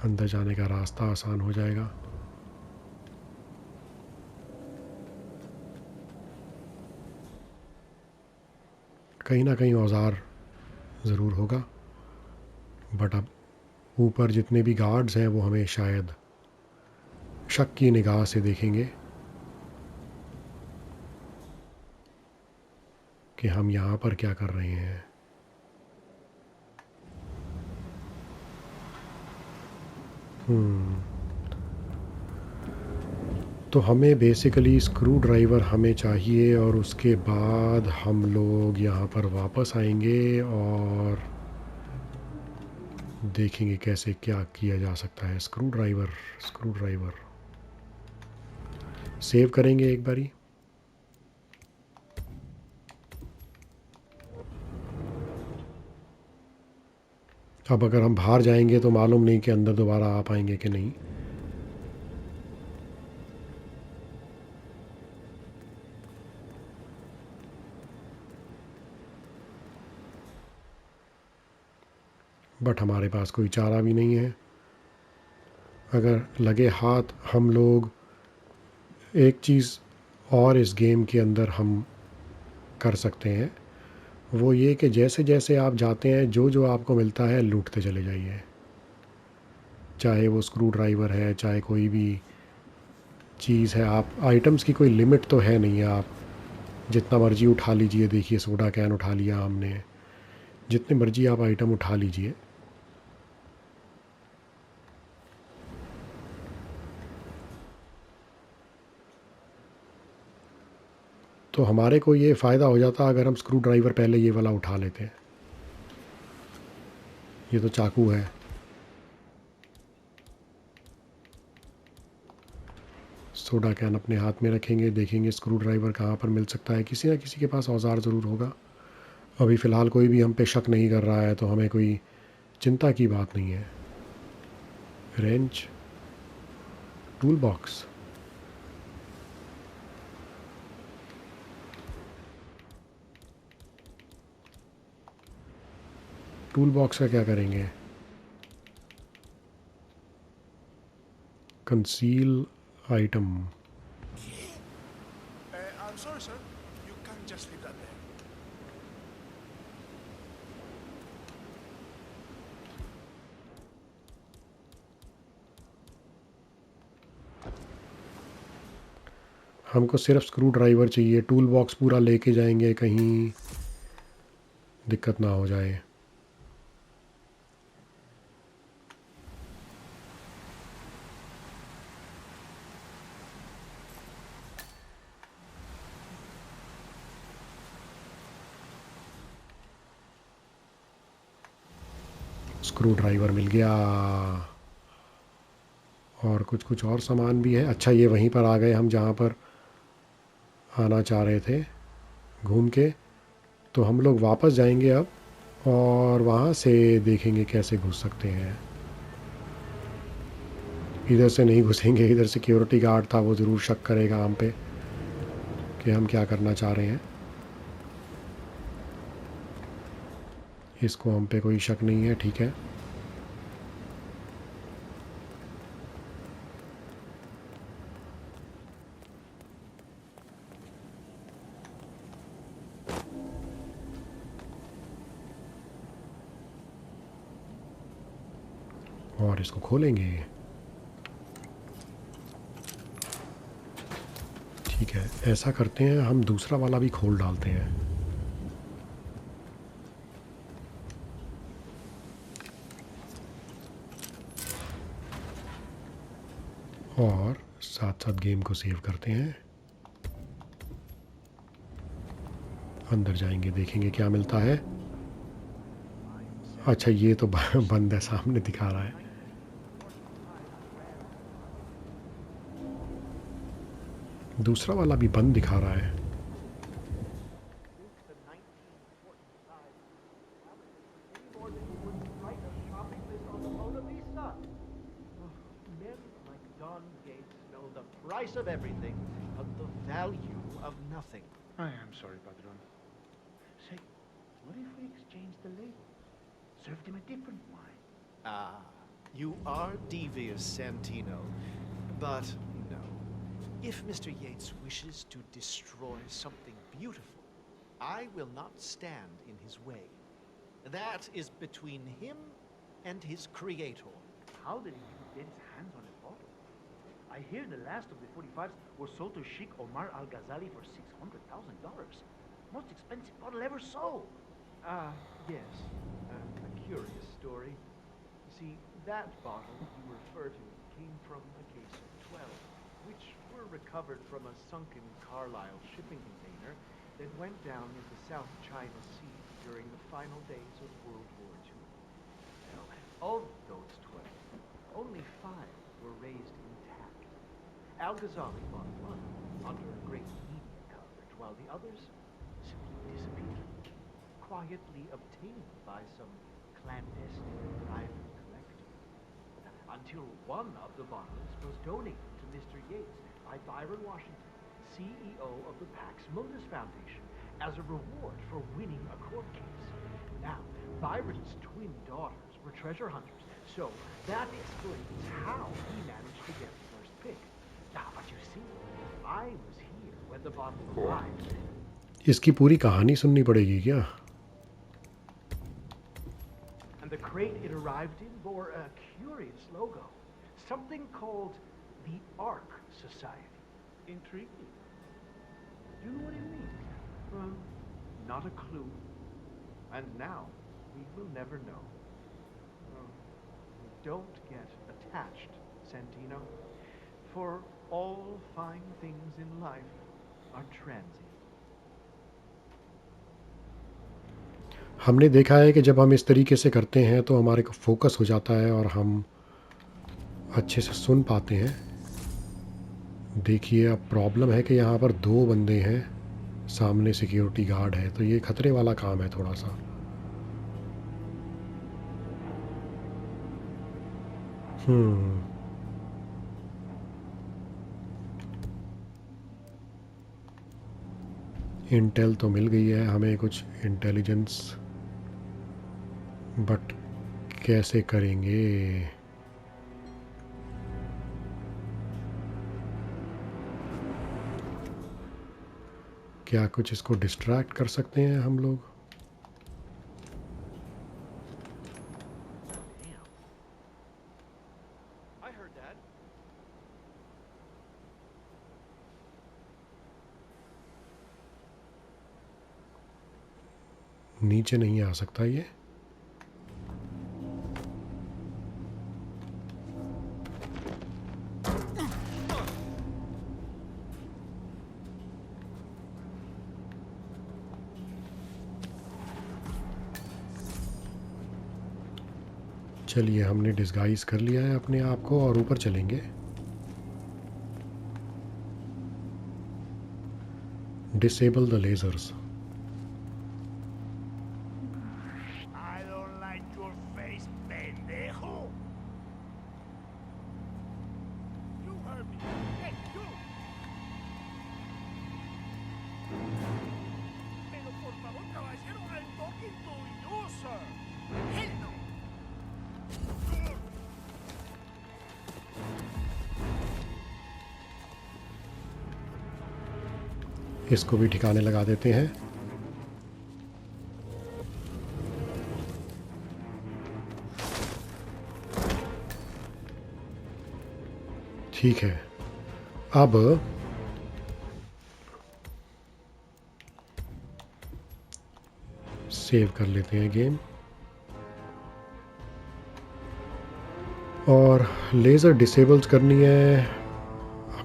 Speaker 1: अंदर जाने का रास्ता आसान हो जाएगा. कहीं ना कहीं औजार ज़रूर होगा. बट अब ऊपर जितने भी गार्ड्स हैं वो हमें शायद शक की निगाह से देखेंगे कि हम यहाँ पर क्या कर रहे हैं. तो हमें बेसिकली स्क्रू ड्राइवर हमें चाहिए और उसके बाद हम लोग यहाँ पर वापस आएंगे और देखेंगे कैसे क्या किया जा सकता है. स्क्रू ड्राइवर सेव करेंगे एक बारी. अब अगर हम बाहर जाएंगे तो मालूम नहीं कि अंदर दोबारा आ पाएंगे कि नहीं. बट हमारे पास कोई चारा भी नहीं है. अगर लगे हाथ हम लोग एक चीज़ और इस गेम के अंदर हम कर सकते हैं. वो ये कि जैसे जैसे आप जाते हैं जो जो आपको मिलता है लूटते चले जाइए. चाहे वो स्क्रू ड्राइवर है, चाहे कोई भी चीज़ है. आप आइटम्स की कोई लिमिट तो है नहीं. आप जितना मर्जी उठा लीजिए. देखिए सोडा कैन उठा लिया हमने. जितने मर्जी आप आइटम उठा लीजिए. तो हमारे को ये फ़ायदा हो जाता अगर हम स्क्रू ड्राइवर पहले ये वाला उठा लेते हैं. ये तो चाकू है. सोडा कैन अपने हाथ में रखेंगे. देखेंगे स्क्रू ड्राइवर कहाँ पर मिल सकता है. किसी ना किसी के पास औजार ज़रूर होगा. अभी फ़िलहाल कोई भी हम पे शक नहीं कर रहा है तो हमें कोई चिंता की बात नहीं है. Wrench. Tool box. Tool box का क्या करेंगे. Conceal item.
Speaker 14: I'm sorry, sir. You can't just leave that there.
Speaker 1: हमको सिर्फ स्क्रू ड्राइवर चाहिए, टूल बॉक्स पूरा लेके जाएंगे, कहीं दिक्कत ना हो जाए। स्क्रू ड्राइवर मिल गया, और कुछ और सामान भी है। अच्छा, ये वहीं पर आ गए हम जहाँ पर आना चाह रहे थे घूम के। तो हम लोग वापस जाएंगे अब, और वहाँ से देखेंगे कैसे घुस सकते हैं। इधर से नहीं घुसेंगे, इधर सिक्योरिटी गार्ड था, वो ज़रूर शक करेगा हम पे कि हम क्या करना चाह रहे हैं। इसको हम पे कोई शक नहीं है, ठीक है। और इसको खोलेंगे, ठीक है। ऐसा करते हैं, हम दूसरा वाला भी खोल डालते हैं। और साथ साथ गेम को सेव करते हैं। अंदर जाएंगे, देखेंगे क्या मिलता है। अच्छा, ये तो बंद है, सामने दिखा रहा है। दूसरा वाला भी बंद दिखा रहा है।
Speaker 20: Men like Don Gates know the price of everything, but the value of nothing.
Speaker 14: I am sorry, Padron. Say, what if we exchange the label? Served him a different wine.
Speaker 20: Ah, you are devious, Santino. But no. If Mr. Yates wishes to destroy something beautiful, I will not stand in his way. That is between him and his creator.
Speaker 14: How did he get his hands on a bottle? I hear the last of the 45s were sold to Sheikh Omar Al-Ghazali for $600,000. Most expensive bottle ever sold.
Speaker 20: Yes. A curious story. You see, that bottle you refer to came from a case of 12, which were recovered from a sunken Carlisle shipping container that went down in the South China Sea during the final days of World War II. Well, of those 12, only 5 were raised intact. Al-Ghazali bought one under a great media coverage, while the others simply disappeared, quietly obtained by some clandestine private collector. Until one of the bottles was donated to Mr. Yates by Byron Washington, CEO of the Pax Mundus Foundation, as a reward for winning a court case. Now, Byron's twin daughters were treasure hunters, so that explains how he managed to get the first pick. Now, but you see, I was here when the bottle arrived.
Speaker 1: इसकी पूरी कहानी सुननी पड़ेगी क्या?
Speaker 20: And the crate it arrived in bore a curious logo. Something called the Ark Society.
Speaker 14: Intriguing. Do you know what it means?
Speaker 20: Not a clue. And now, we will never know. Don't get attached, Santino. For all fine things in life are transient.
Speaker 1: हमने देखा है कि जब हम इस तरीके से करते हैं तो हमारे को फोकस हो जाता है और हम अच्छे से सुन पाते हैं। देखिए, अब प्रॉब्लम है कि यहाँ पर 2 बंदे हैं, सामने सिक्योरिटी गार्ड है, तो ये खतरे वाला काम है थोड़ा सा। इंटेल तो मिल गई है हमें, कुछ इंटेलिजेंस, बट कैसे करेंगे? क्या कुछ इसको डिस्ट्रैक्ट कर सकते हैं हम लोग?
Speaker 20: I heard that.
Speaker 1: नीचे नहीं आ सकता ये। चलिए हमने डिस्गाइज कर लिया है अपने आप को और ऊपर चलेंगे। Disable the lasers.
Speaker 14: I don't like your face, pendejo. You heard me. Hey, you. Pero por favor, caballero, I'm talking to you, sir. Hell no.
Speaker 1: इसको भी ठिकाने लगा देते हैं। ठीक है, अब सेव कर लेते हैं गेम। और लेज़र डिसेबल्स करनी है।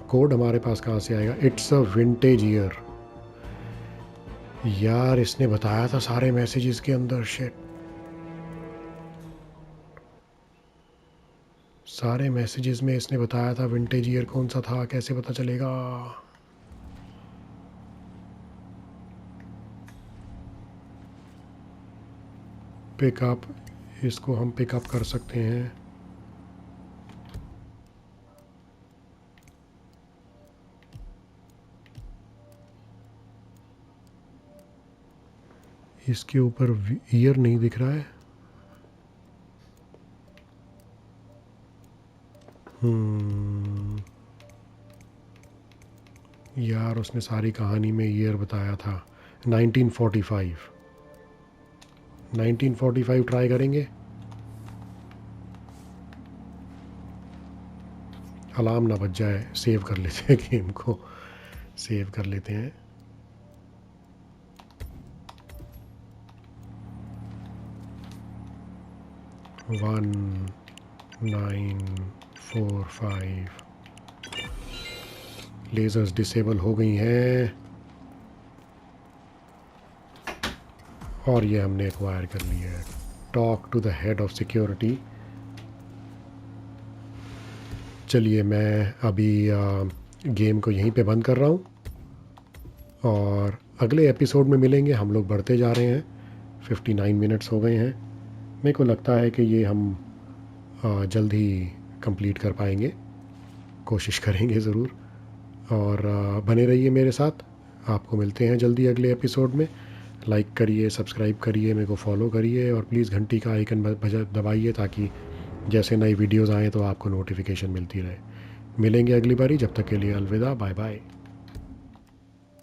Speaker 1: कोड हमारे पास कहाँ से आएगा? It's a vintage year. यार इसने बताया था सारे मैसेजेस के अंदर। शिट, सारे मैसेजेस में इसने बताया था विंटेज ईयर कौन सा था, कैसे पता चलेगा? पिकअप, इसको हम पिकअप कर सकते हैं। इसके ऊपर ईयर नहीं दिख रहा है। यार उसने सारी कहानी में ईयर बताया था 1945। 1945 ट्राई करेंगे। अलार्म ना बज जाए, सेव कर लेते हैं गेम को। सेव कर लेते हैं। वन 945 लेजर्स डिसेबल हो गई हैं और ये हमने एक्वायर कर लिया है। Talk to the head of security. चलिए मैं अभी गेम को यहीं पे बंद कर रहा हूँ और अगले एपिसोड में मिलेंगे। हम लोग बढ़ते जा रहे हैं, 59 मिनट्स हो गए हैं। मेरे को लगता है कि ये हम जल्द ही कंप्लीट कर पाएंगे, कोशिश करेंगे ज़रूर। और बने रहिए मेरे साथ। आपको मिलते हैं जल्दी अगले एपिसोड में। लाइक करिए, सब्सक्राइब करिए, मेरे को फॉलो करिए और प्लीज़ घंटी का आइकन दबाइए ताकि जैसे नई वीडियोज़ आएँ तो आपको नोटिफिकेशन मिलती रहे। मिलेंगे अगली बारी, जब तक के लिए अलविदा, बाय बाय।